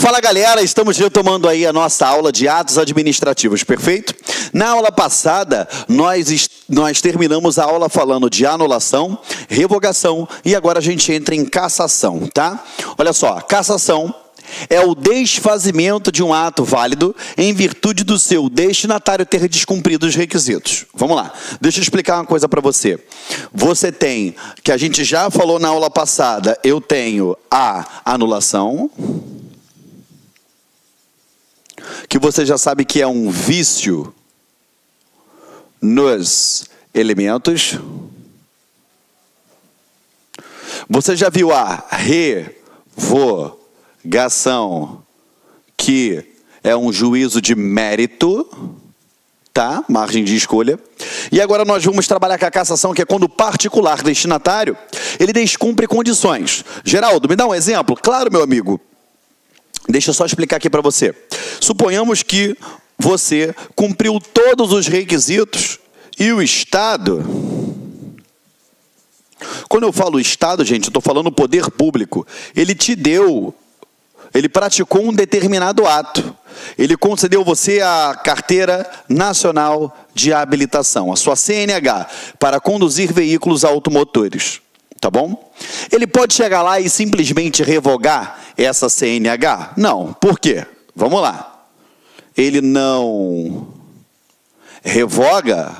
Fala galera, estamos retomando aí a nossa aula de atos administrativos, perfeito? Na aula passada, nós terminamos a aula falando de anulação, revogação e agora a gente entra em cassação, tá? Olha só, cassação é o desfazimento de um ato válido em virtude do seu destinatário ter descumprido os requisitos. Vamos lá, deixa eu explicar uma coisa para você. Você tem, que a gente já falou na aula passada, eu tenho a anulação, que você já sabe que é um vício nos elementos. Você já viu a revogação, que é um juízo de mérito, tá? Margem de escolha. E agora nós vamos trabalhar com a cassação, que é quando o particular destinatário, ele descumpre condições. Geraldo, me dá um exemplo? Claro, meu amigo. Deixa eu só explicar aqui para você. Suponhamos que você cumpriu todos os requisitos e o Estado... Quando eu falo Estado, gente, eu estou falando poder público. Ele te deu, ele praticou um determinado ato. Ele concedeu você a Carteira Nacional de Habilitação, a sua CNH, para conduzir veículos automotores. Tá bom? Ele pode chegar lá e simplesmente revogar essa CNH? Não. Por quê? Vamos lá. Ele não revoga,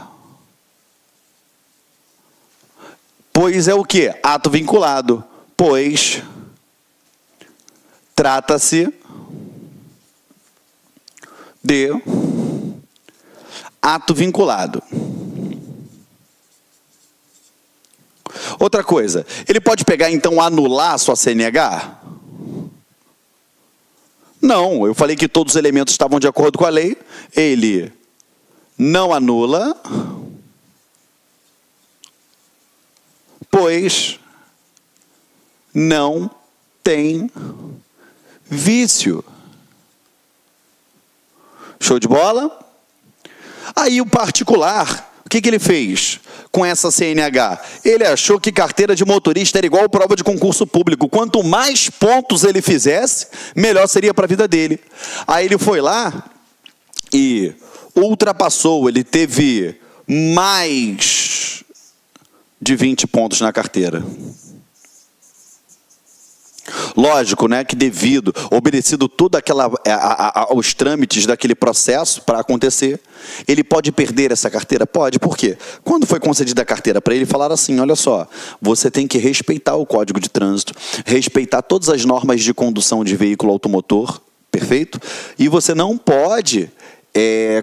pois é o quê? Ato vinculado. Pois trata-se de ato vinculado. Outra coisa, ele pode pegar então anular a sua CNH? Não, eu falei que todos os elementos estavam de acordo com a lei. Ele não anula, pois não tem vício. Show de bola? Aí o particular, o que ele fez com essa CNH? Ele achou que carteira de motorista era igual prova de concurso público. Quanto mais pontos ele fizesse, melhor seria para a vida dele. Aí ele foi lá e ultrapassou, ele teve mais de 20 pontos na carteira. Lógico, né, que devido, obedecido toda aos trâmites daquele processo para acontecer, ele pode perder essa carteira? Pode. Por quê? Quando foi concedida a carteira para ele, falaram assim, olha só, você tem que respeitar o Código de Trânsito, respeitar todas as normas de condução de veículo automotor, perfeito? E você não pode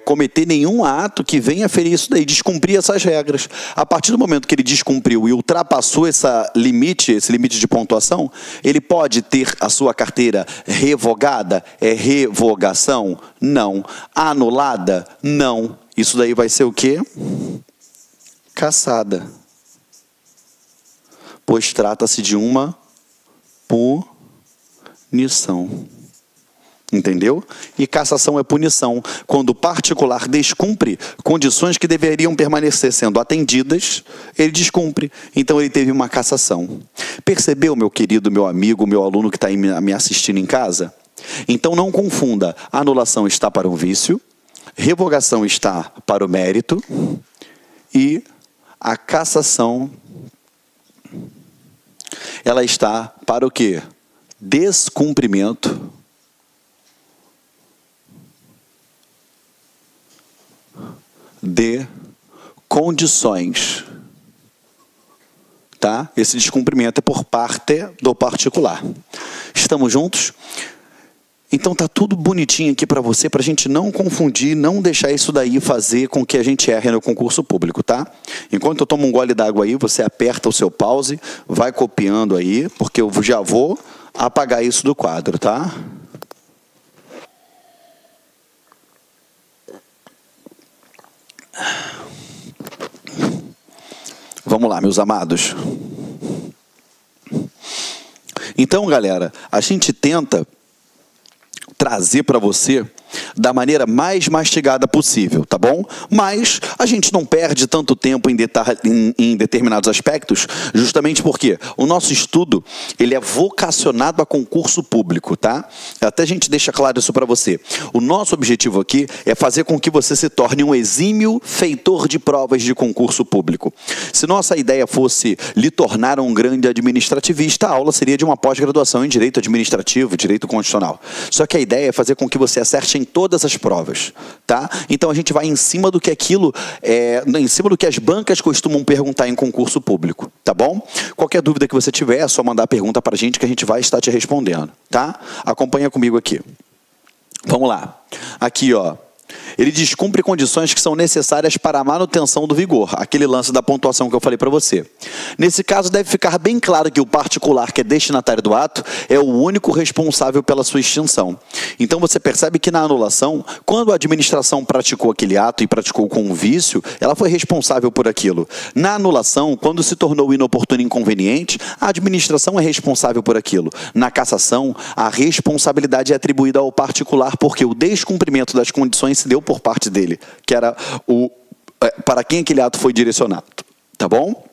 cometer nenhum ato que venha ferir isso daí, descumprir essas regras. A partir do momento que ele descumpriu e ultrapassou esse limite de pontuação, ele pode ter a sua carteira revogada? É revogação? Não. Anulada? Não. Isso daí vai ser o quê? Cassada. Pois trata-se de uma punição. Entendeu? E cassação é punição, quando o particular descumpre condições que deveriam permanecer sendo atendidas, ele descumpre. Então ele teve uma cassação. Percebeu, meu querido, meu amigo, meu aluno que está aí me assistindo em casa? Então não confunda, a anulação está para um vício, revogação está para o mérito e a cassação, ela está para o quê? Descumprimento de condições, tá? Esse descumprimento é por parte do particular. Estamos juntos? Então tá tudo bonitinho aqui para você, para a gente não confundir, não deixar isso daí fazer com que a gente erre no concurso público, tá? Enquanto eu tomo um gole d'água aí, você aperta o seu pause, vai copiando aí, porque eu já vou apagar isso do quadro, tá? Vamos lá, meus amados. Então, galera, a gente tenta trazer para você da maneira mais mastigada possível, tá bom? Mas a gente não perde tanto tempo em determinados aspectos, justamente porque o nosso estudo, ele é vocacionado a concurso público, tá? Até a gente deixa claro isso para você. O nosso objetivo aqui é fazer com que você se torne um exímio feitor de provas de concurso público. Se nossa ideia fosse lhe tornar um grande administrativista, a aula seria de uma pós-graduação em Direito Administrativo, Direito Constitucional. Só que a ideia é fazer com que você acerte em todas as provas, tá? Então a gente vai em cima do que em cima do que as bancas costumam perguntar em concurso público, tá bom? Qualquer dúvida que você tiver, é só mandar a pergunta para a gente que a gente vai estar te respondendo, tá? Acompanha comigo aqui. Vamos lá. Aqui, ó. Ele descumpre condições que são necessárias para a manutenção do vigor, aquele lance da pontuação que eu falei para você. Nesse caso, deve ficar bem claro que o particular que é destinatário do ato é o único responsável pela sua extinção. Então você percebe que na anulação, quando a administração praticou aquele ato e praticou com um vício, ela foi responsável por aquilo. Na anulação, quando se tornou inoportuno e inconveniente, a administração é responsável por aquilo. Na cassação, a responsabilidade é atribuída ao particular porque o descumprimento das condições se deu por parte dele, que era para quem aquele ato foi direcionado. Tá bom?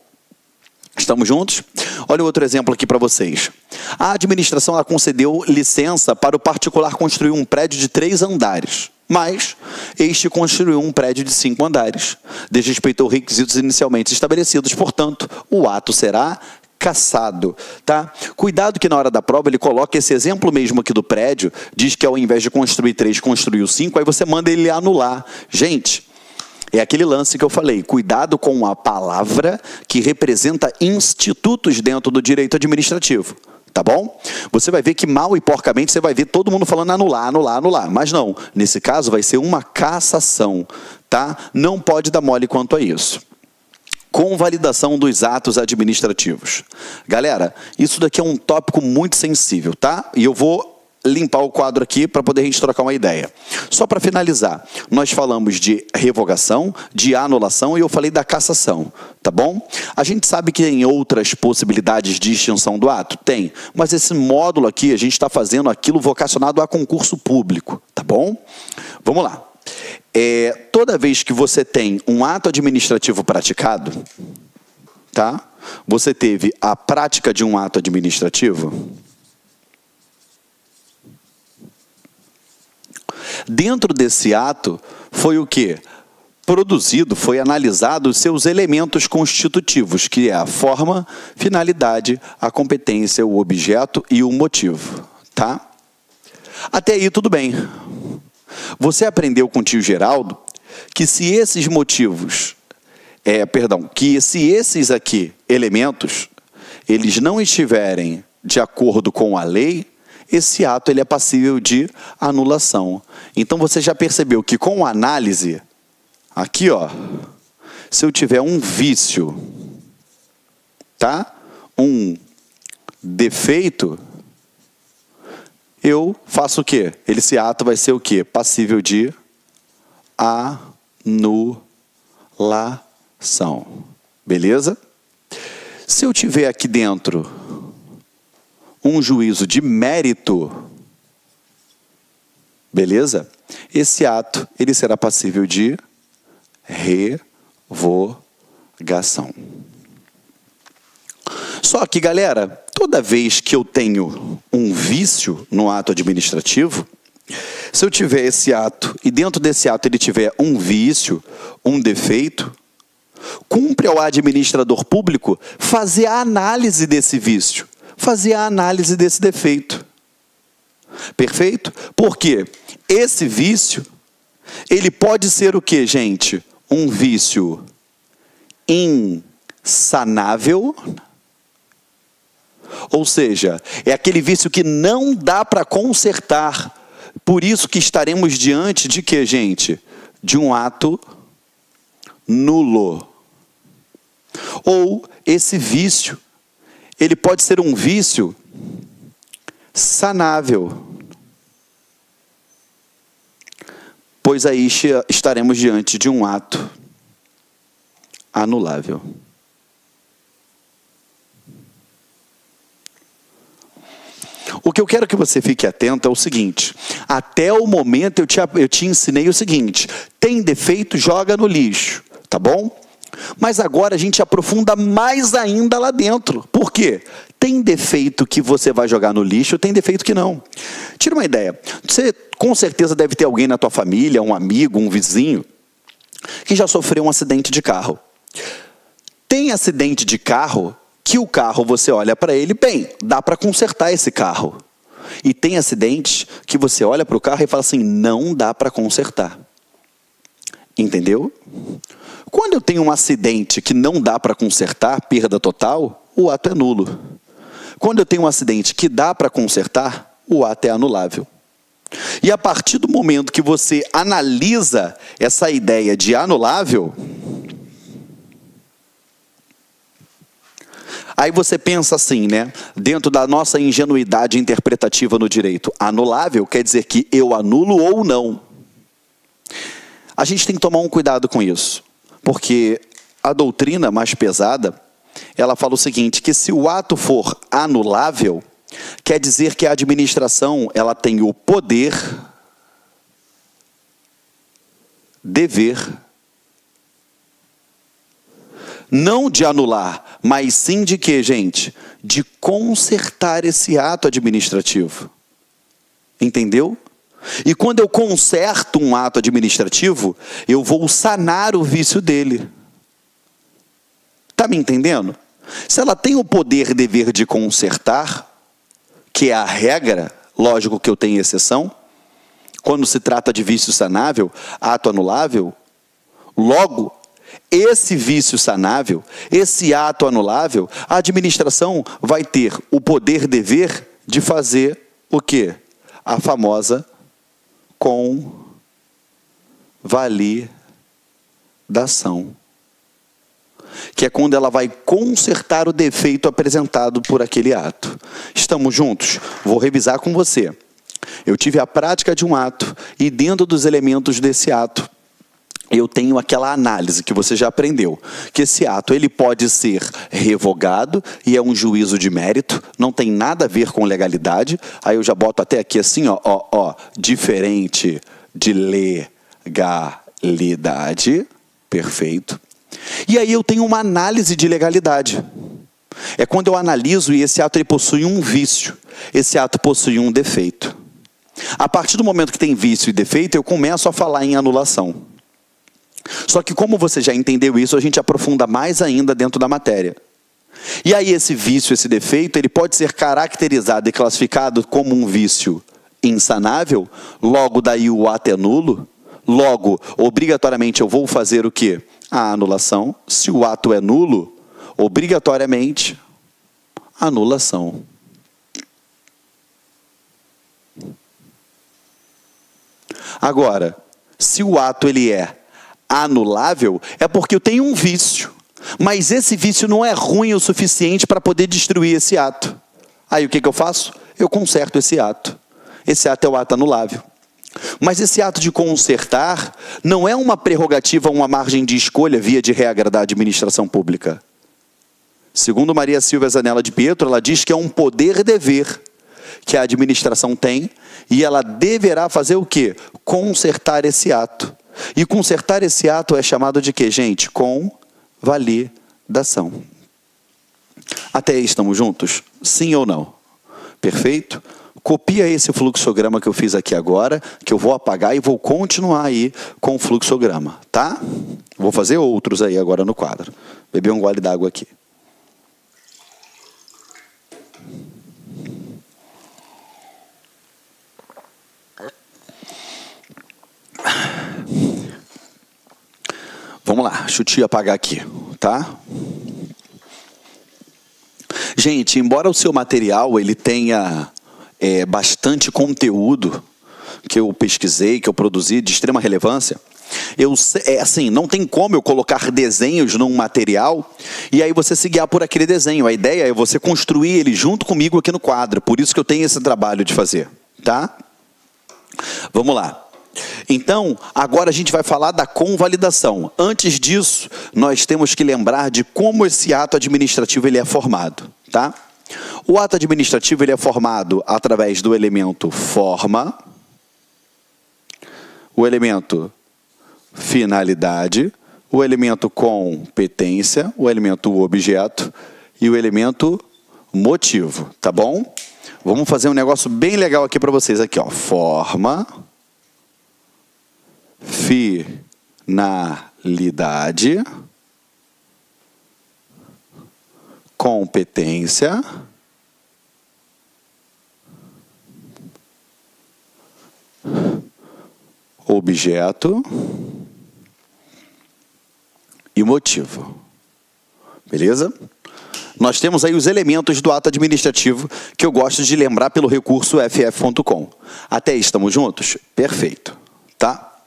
Estamos juntos? Olha outro exemplo aqui para vocês. A administração ela concedeu licença para o particular construir um prédio de 3 andares, mas este construiu um prédio de 5 andares. Desrespeitou requisitos inicialmente estabelecidos, portanto, o ato será cassado, tá? Cuidado que na hora da prova ele coloca esse exemplo mesmo aqui do prédio, diz que ao invés de construir 3, construiu 5, aí você manda ele anular. Gente, é aquele lance que eu falei, cuidado com a palavra que representa institutos dentro do direito administrativo, tá bom? Você vai ver que mal e porcamente você vai ver todo mundo falando anular, anular, anular, mas não, nesse caso vai ser uma cassação, tá? Não pode dar mole quanto a isso. Convalidação dos atos administrativos. Galera, isso daqui é um tópico muito sensível, tá? E eu vou limpar o quadro aqui para poder a gente trocar uma ideia. Só para finalizar, nós falamos de revogação, de anulação e eu falei da cassação, tá bom? A gente sabe que tem outras possibilidades de extinção do ato? Tem, mas esse módulo aqui, a gente está fazendo aquilo vocacionado a concurso público, tá bom? Vamos lá. Toda vez que você tem um ato administrativo praticado, tá? Você teve a prática de um ato administrativo. Dentro desse ato, foi o quê? Produzido, foi analisado os seus elementos constitutivos, que é a forma, finalidade, a competência, o objeto e o motivo, tá? Até aí tudo bem. Você aprendeu com o tio Geraldo que se esses motivos, se esses aqui elementos, eles não estiverem de acordo com a lei, esse ato ele é passível de anulação. Então você já percebeu que com a análise, aqui ó, se eu tiver um vício, tá? Um defeito, eu faço o quê? Esse ato vai ser o quê? Passível de anulação. Beleza? Se eu tiver aqui dentro um juízo de mérito, beleza? Esse ato, ele será passível de revogação. Só que, galera, toda vez que eu tenho um vício no ato administrativo, se eu tiver esse ato e dentro desse ato ele tiver um vício, um defeito, cumpre ao administrador público fazer a análise desse vício, fazer a análise desse defeito. Perfeito? Porque esse vício, ele pode ser o quê, gente? Um vício insanável. Ou seja, é aquele vício que não dá para consertar. Por isso que estaremos diante de quê, gente? De um ato nulo. Ou esse vício, ele pode ser um vício sanável. Pois aí estaremos diante de um ato anulável. O que eu quero que você fique atento é o seguinte: até o momento eu te ensinei o seguinte: tem defeito, joga no lixo, tá bom? Mas agora a gente aprofunda mais ainda lá dentro. Por quê? Tem defeito que você vai jogar no lixo, tem defeito que não. Tira uma ideia. Você com certeza deve ter alguém na tua família, um amigo, um vizinho, que já sofreu um acidente de carro. Tem acidente de carro que o carro você olha para ele, bem, dá para consertar esse carro. E tem acidentes que você olha para o carro e fala assim, não dá para consertar. Entendeu? Quando eu tenho um acidente que não dá para consertar, perda total, o ato é nulo. Quando eu tenho um acidente que dá para consertar, o ato é anulável. E a partir do momento que você analisa essa ideia de anulável, aí você pensa assim, né? Dentro da nossa ingenuidade interpretativa no direito, anulável quer dizer que eu anulo ou não. A gente tem que tomar um cuidado com isso, porque a doutrina mais pesada, ela fala o seguinte, que se o ato for anulável, quer dizer que a administração ela tem o poder, dever, não de anular, mas sim de quê, gente? De consertar esse ato administrativo. Entendeu? E quando eu conserto um ato administrativo, eu vou sanar o vício dele. Está me entendendo? Se ela tem o poder, dever de consertar, que é a regra, lógico que eu tenho exceção, quando se trata de vício sanável, ato anulável, logo, esse vício sanável, esse ato anulável, a administração vai ter o poder, dever de fazer o quê? A famosa convalidação. Que é quando ela vai consertar o defeito apresentado por aquele ato. Estamos juntos? Vou revisar com você. Eu tive a prática de um ato e dentro dos elementos desse ato, eu tenho aquela análise que você já aprendeu, que esse ato ele pode ser revogado e é um juízo de mérito, não tem nada a ver com legalidade. Aí eu já boto até aqui assim, diferente de legalidade, perfeito. E aí eu tenho uma análise de legalidade. É quando eu analiso e esse ato ele possui um vício, esse ato possui um defeito. A partir do momento que tem vício e defeito, eu começo a falar em anulação. Só que como você já entendeu isso, a gente aprofunda mais ainda dentro da matéria. E aí esse vício, esse defeito, ele pode ser caracterizado e classificado como um vício insanável, logo daí o ato é nulo, logo, obrigatoriamente eu vou fazer o quê? A anulação. Se o ato é nulo, obrigatoriamente, anulação. Agora, se o ato ele é anulável, é porque eu tenho um vício. Mas esse vício não é ruim o suficiente para poder destruir esse ato. Aí o que eu faço? Eu conserto esse ato. Esse ato é o ato anulável. Mas esse ato de consertar não é uma prerrogativa, uma margem de escolha via de regra da administração pública. Segundo Maria Silvia Zanella de Pietro, ela diz que é um poder-dever que a administração tem e ela deverá fazer o quê? Consertar esse ato. E consertar esse ato é chamado de quê, gente? Convalidação. Até aí estamos juntos? Sim ou não? Perfeito? Copia esse fluxograma que eu fiz aqui agora, que eu vou apagar e vou continuar aí com o fluxograma, tá? Vou fazer outros aí agora no quadro. Beber um gole d'água aqui. Vamos lá, deixa eu apagar aqui, tá? Gente, embora o seu material ele tenha bastante conteúdo que eu pesquisei, que eu produzi de extrema relevância, assim, não tem como eu colocar desenhos num material e aí você se guiar por aquele desenho. A ideia é você construir ele junto comigo aqui no quadro, por isso que eu tenho esse trabalho de fazer, tá? Vamos lá. Então, agora a gente vai falar da convalidação. Antes disso, nós temos que lembrar de como esse ato administrativo ele é formado, tá? O ato administrativo ele é formado através do elemento forma, o elemento finalidade, o elemento competência, o elemento objeto e o elemento motivo, tá bom? Vamos fazer um negócio bem legal aqui para vocês, aqui, ó. Forma, finalidade, competência, objeto e motivo. Beleza? Nós temos aí os elementos do ato administrativo que eu gosto de lembrar pelo recurso ff.com. Até aí, estamos juntos? Perfeito. Tá?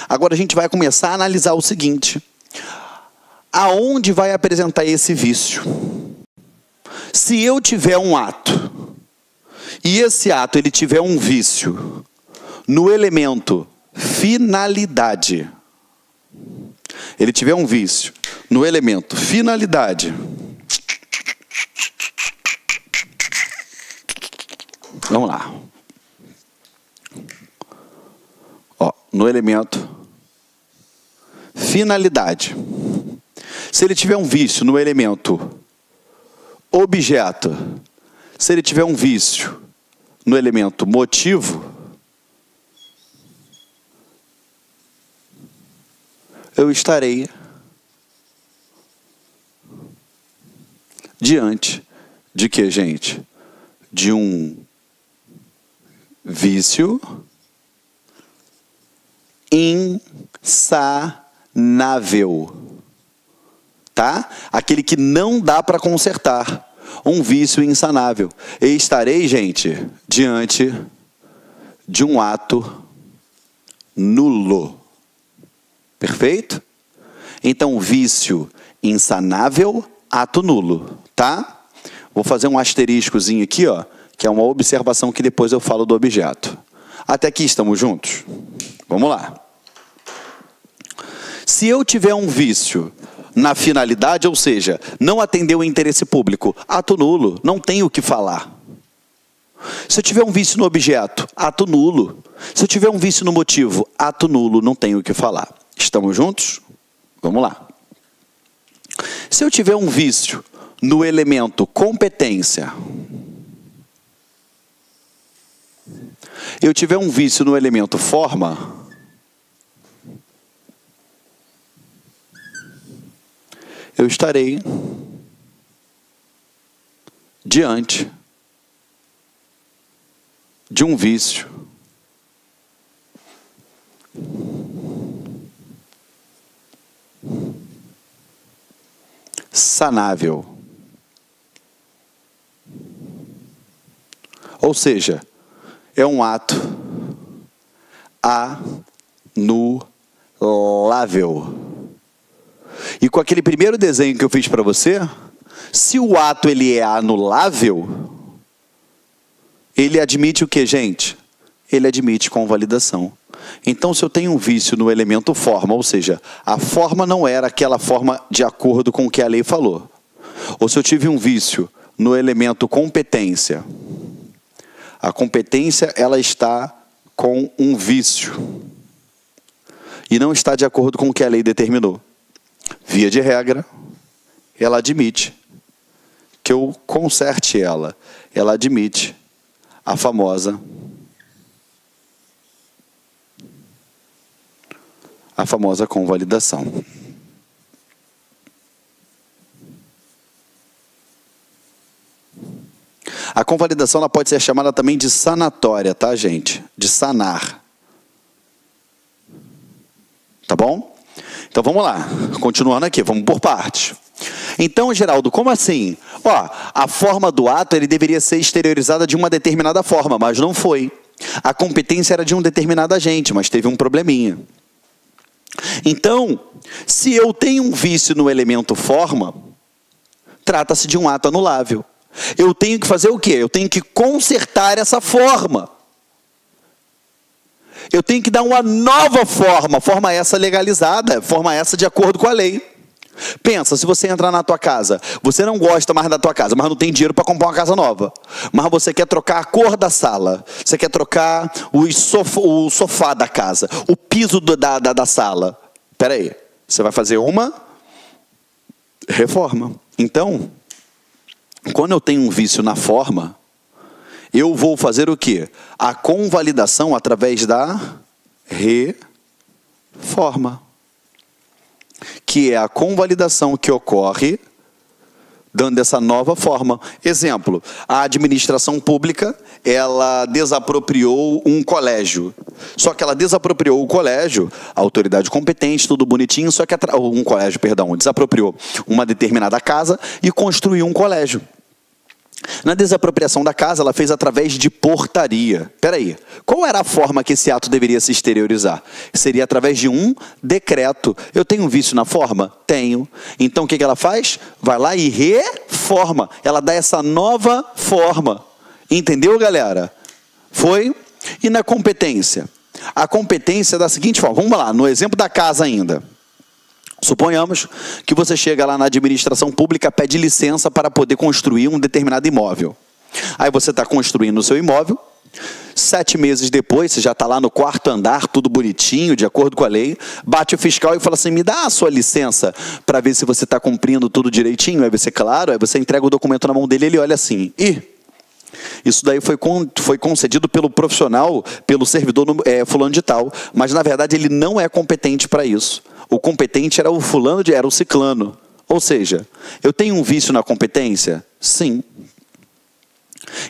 Agora a gente vai começar a analisar o seguinte. Aonde vai apresentar esse vício? Se eu tiver um ato e esse ato ele tiver um vício no elemento finalidade, ele tiver um vício no elemento finalidade, vamos lá, ó, no elemento finalidade, se ele tiver um vício no elemento objeto, se ele tiver um vício no elemento motivo, eu estarei diante de quê, gente? De um vício insanável, tá? Aquele que não dá para consertar, um vício insanável. E estarei, gente, diante de um ato nulo. Perfeito? Então, vício insanável, ato nulo, tá? Vou fazer um asteriscozinho aqui, ó, que é uma observação que depois eu falo do objeto. Até aqui estamos juntos? Vamos lá. Se eu tiver um vício na finalidade, ou seja, não atender o interesse público, ato nulo, não tenho o que falar. Se eu tiver um vício no objeto, ato nulo. Se eu tiver um vício no motivo, ato nulo, não tenho o que falar. Estamos juntos? Vamos lá. Se eu tiver um vício no elemento competência, eu tiver um vício no elemento forma, eu estarei diante de um vício sanável. Ou seja, é um ato anulável. E com aquele primeiro desenho que eu fiz para você, se o ato ele é anulável, ele admite o que, gente? Ele admite convalidação. Então, se eu tenho um vício no elemento forma, ou seja, a forma não era aquela forma de acordo com o que a lei falou. Ou se eu tive um vício no elemento competência, a competência ela está com um vício e não está de acordo com o que a lei determinou. Via de regra, ela admite que eu conserte ela. Ela admite a famosa convalidação. A convalidação ela pode ser chamada também de sanatória, tá, gente? De sanar. Tá bom? Então vamos lá, continuando aqui, vamos por partes. Então, Geraldo, como assim? Ó, a forma do ato ele deveria ser exteriorizada de uma determinada forma, mas não foi. A competência era de um determinado agente, mas teve um probleminha. Então, se eu tenho um vício no elemento forma, trata-se de um ato anulável. Eu tenho que fazer o quê? Eu tenho que consertar essa forma. Eu tenho que dar uma nova forma, forma essa legalizada, forma essa de acordo com a lei. Pensa, se você entrar na tua casa, você não gosta mais da tua casa, mas não tem dinheiro para comprar uma casa nova. Mas você quer trocar a cor da sala, você quer trocar o sofá da casa, o piso da sala. Espera aí, você vai fazer uma reforma. Então, quando eu tenho um vício na forma, eu vou fazer o quê? A convalidação através da reforma, que é a convalidação que ocorre dando essa nova forma. Exemplo, a administração pública, ela desapropriou um colégio. Só que ela desapropriou o colégio, a autoridade competente, tudo bonitinho, só que desapropriou uma determinada casa e construiu um colégio. Na desapropriação da casa, ela fez através de portaria. Espera aí, qual era a forma que esse ato deveria se exteriorizar? Seria através de um decreto. Eu tenho um vício na forma? Tenho. Então, o que ela faz? Vai lá e reforma. Ela dá essa nova forma. Entendeu, galera? Foi? E na competência? A competência é da seguinte forma. Vamos lá, no exemplo da casa ainda. Suponhamos que você chega lá na administração pública, pede licença para poder construir um determinado imóvel. Aí você está construindo o seu imóvel, 7 meses depois, você já está lá no 4º andar, tudo bonitinho, de acordo com a lei, bate o fiscal e fala assim, me dá a sua licença para ver se você está cumprindo tudo direitinho. Aí você, claro, aí você entrega o documento na mão dele e ele olha assim, isso daí foi concedido pelo profissional, pelo servidor fulano de tal, mas na verdade ele não é competente para isso. O competente era o fulano, era o ciclano. Ou seja, eu tenho um vício na competência? Sim.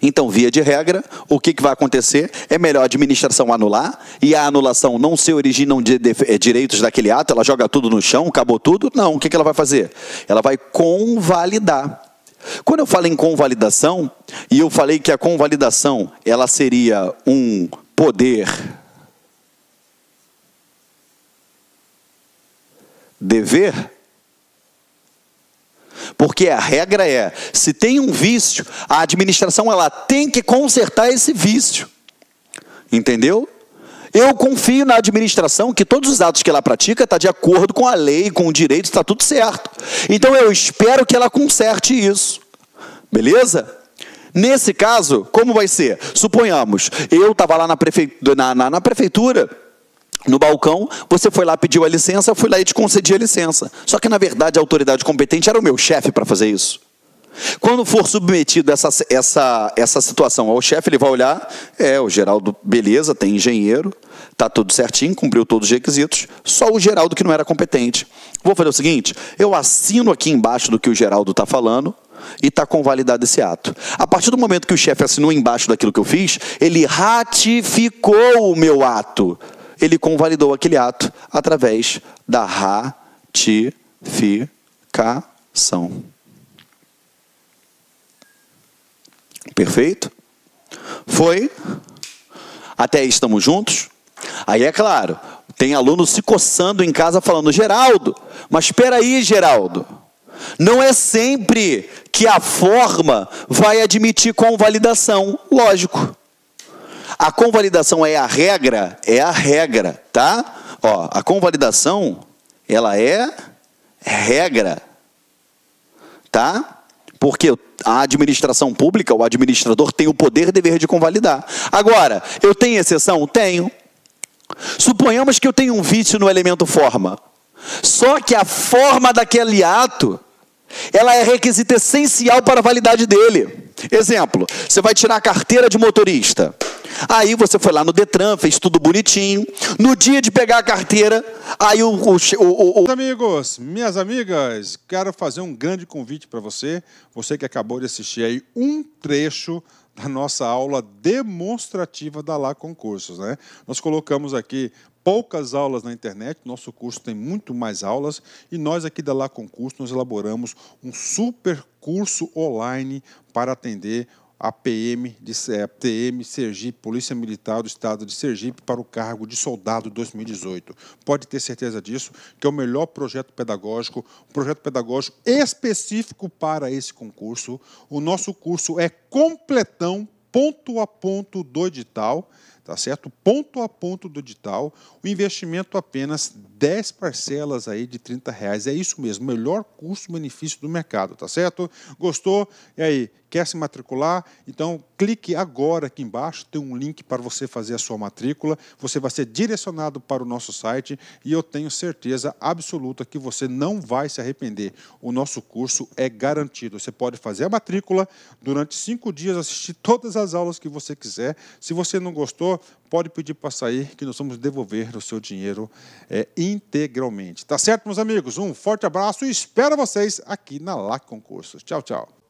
Então, via de regra, o que vai acontecer? É melhor a administração anular, e a anulação não se originam de direitos daquele ato, ela joga tudo no chão, acabou tudo? Não, o que ela vai fazer? Ela vai convalidar. Quando eu falo em convalidação, e eu falei que a convalidação ela seria um poder dever, porque a regra é, se tem um vício, a administração ela tem que consertar esse vício. Entendeu? Eu confio na administração que todos os atos que ela pratica estão de acordo com a lei, com o direito, está tudo certo. Então eu espero que ela conserte isso. Beleza? Nesse caso, como vai ser? Suponhamos, eu estava lá na prefeitura, no balcão, você foi lá, pediu a licença, eu fui lá e te concedi a licença. Só que, na verdade, a autoridade competente era o meu chefe para fazer isso. Quando for submetido essa situação ao chefe, ele vai olhar, o Geraldo, beleza, tem engenheiro, está tudo certinho, cumpriu todos os requisitos, só o Geraldo que não era competente. Vou fazer o seguinte, eu assino aqui embaixo do que o Geraldo está falando, e está convalidado esse ato. A partir do momento que o chefe assinou embaixo daquilo que eu fiz, ele ratificou o meu ato. Ele convalidou aquele ato através da ratificação. Perfeito? Foi? Até aí estamos juntos? Aí é claro, tem aluno se coçando em casa falando, Geraldo, mas espera aí, Geraldo. Não é sempre que a forma vai admitir convalidação, lógico. A convalidação é a regra, tá? Ó, a convalidação, ela é regra, tá? Porque a administração pública, o administrador tem o poder e dever de convalidar. Agora, eu tenho exceção? Tenho. Suponhamos que eu tenho um vício no elemento forma. Só que a forma daquele ato, ela é requisito essencial para a validade dele. Exemplo, você vai tirar a carteira de motorista. Aí você foi lá no Detran, fez tudo bonitinho. No dia de pegar a carteira, aí Meus amigos, minhas amigas, quero fazer um grande convite para você. Você que acabou de assistir aí um trecho da nossa aula demonstrativa da Lá Concursos, né? Nós colocamos aqui poucas aulas na internet, nosso curso tem muito mais aulas, e nós aqui da Lá Concurso nós elaboramos um super curso online para atender a PM Sergipe, Polícia Militar do Estado de Sergipe, para o cargo de soldado 2018. Pode ter certeza disso, que é o melhor projeto pedagógico específico para esse concurso. O nosso curso é completão, ponto a ponto do edital. tá certo? Ponto a ponto do edital, o investimento apenas 10 parcelas aí de R$30. É isso mesmo, melhor custo-benefício do mercado, tá certo? Gostou? E aí, quer se matricular? Então, clique agora aqui embaixo, tem um link para você fazer a sua matrícula, você vai ser direcionado para o nosso site e eu tenho certeza absoluta que você não vai se arrepender. O nosso curso é garantido. Você pode fazer a matrícula durante 5 dias, assistir todas as aulas que você quiser. Se você não gostou, pode pedir para sair, que nós vamos devolver o seu dinheiro integralmente. Tá certo, meus amigos? Um forte abraço e espero vocês aqui na LAC Concursos. Tchau, tchau.